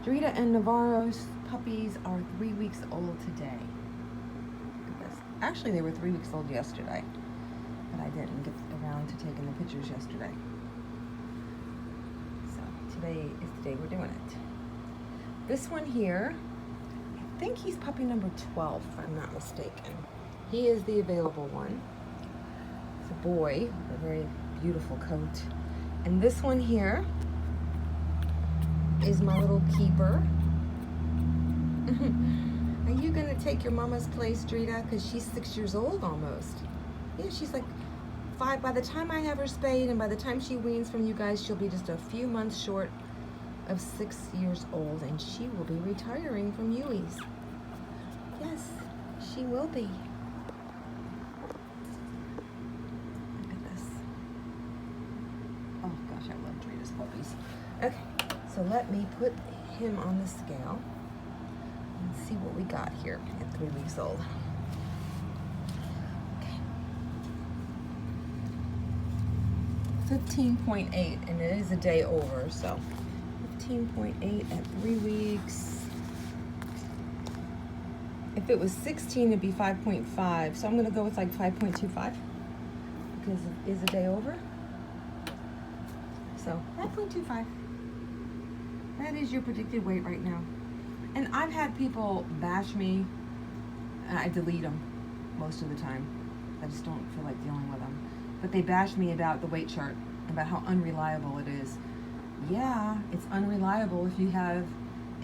Drita and Navarro's puppies are 3 weeks old today. Look at this. Actually, they were 3 weeks old yesterday, but I didn't get around to taking the pictures yesterday. So today is the day we're doing it. This one here, I think he's puppy number 12, if I'm not mistaken. He is the available one. It's a boy with a very beautiful coat. And this one here is my little keeper. Are you gonna take your mama's place, Drita? Because she's 6 years old almost. Yeah, she's like 5. By the time I have her spayed and by the time she weans from you guys, she'll be just a few months short of 6 years old, and she will be retiring from Yui's. Yes, she will be. Look at this. Oh gosh, I love Drita's puppies. Okay. So let me put him on the scale and see what we got here at 3 weeks old. Okay. 15.8, and it is a day over, so 15.8 at 3 weeks. If it was 16, it'd be 5.5, so I'm gonna go with like 5.25 because it is a day over. So 5.25. That is your predicted weight right now. And I've had people bash me, and I delete them most of the time. I just don't feel like dealing with them. But they bash me about the weight chart, about how unreliable it is. Yeah, it's unreliable if you have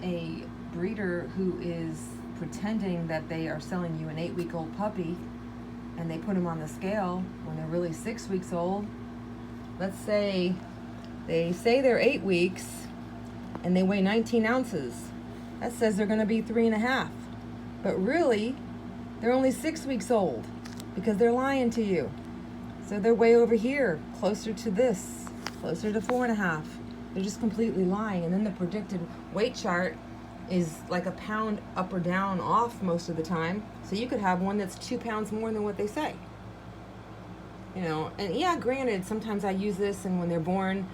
a breeder who is pretending that they are selling you an 8-week-old puppy and they put them on the scale when they're really 6 weeks old. Let's say they say they're 8 weeks, and they weigh 19 ounces. That says they're gonna be 3.5. But really, they're only 6 weeks old because they're lying to you. So they're way over here, closer to this, closer to 4.5. They're just completely lying. And then the predicted weight chart is like a pound up or down off most of the time. So you could have one that's 2 pounds more than what they say. You know, and yeah, granted, sometimes I use this, and when they're born,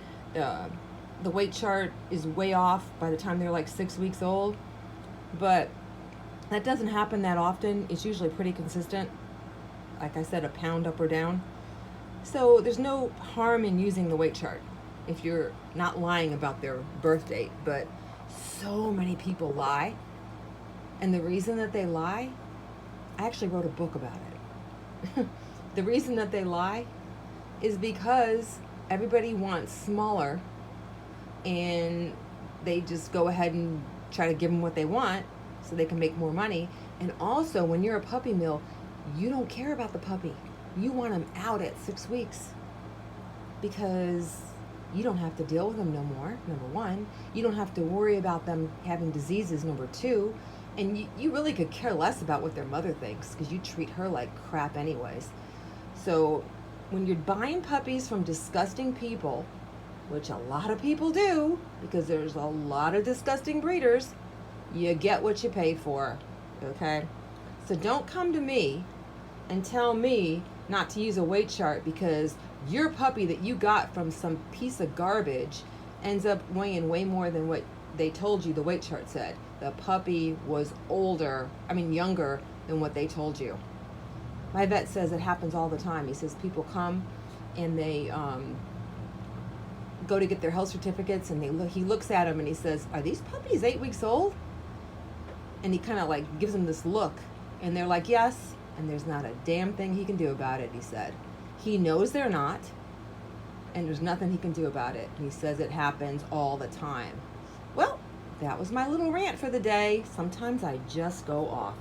the weight chart is way off by the time they're like 6 weeks old, but that doesn't happen that often. It's usually pretty consistent. Like I said, a pound up or down. So there's no harm in using the weight chart if you're not lying about their birth date. But so many people lie, and the reason that they lie, I actually wrote a book about it. The reason that they lie is because everybody wants smaller, and they just go ahead and try to give them what they want so they can make more money. And also, when you're a puppy mill, you don't care about the puppy. You want them out at 6 weeks because you don't have to deal with them no more, number one. You don't have to worry about them having diseases, number two. And you really could care less about what their mother thinks because you treat her like crap anyways. So when you're buying puppies from disgusting people, which a lot of people do, because there's a lot of disgusting breeders, you get what you pay for, okay? So don't come to me and tell me not to use a weight chart because your puppy that you got from some piece of garbage ends up weighing way more than what they told you the weight chart said. The puppy was younger than what they told you. My vet says it happens all the time. He says people come and they go to get their health certificates, and he looks at them and he says, "Are these puppies 8 weeks old?" And he kind of like gives them this look, and they're like, "Yes," and there's not a damn thing he can do about it. He said he knows they're not, and there's nothing he can do about it. And he says it happens all the time. Well, that was my little rant for the day. Sometimes I just go off.